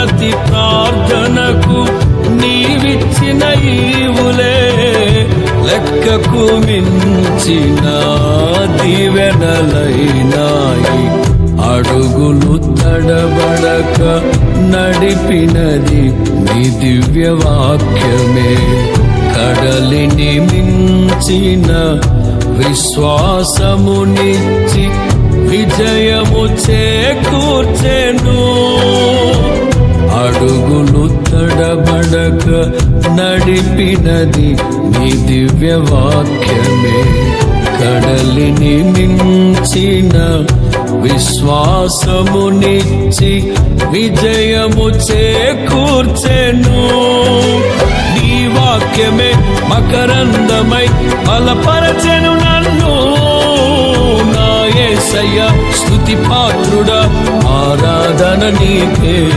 ప్రతి ప్రార్థనకు నీవిచ్చిన ఈవులే లెక్కకు మించిన దీవెనలైనాయి. అడుగులు తడబడక నడిపినది నీ దివ్యవాక్యమే. కడలిని మించిన విశ్వాసమునిచ్చి విజయము చేకూర్చెను. అడుగులు తడబడక నడిపినది నీ దివ్యవాక్యమే. కడలిని మించిన విశ్వాసమునిచ్చి విజయము చేకూర్చెను. నీ వాక్యమే మకరందమై బలపరచెను నన్ను. నా యేసయ్య స్తుతి పాత్రుడా, ఆరాధన నీకే.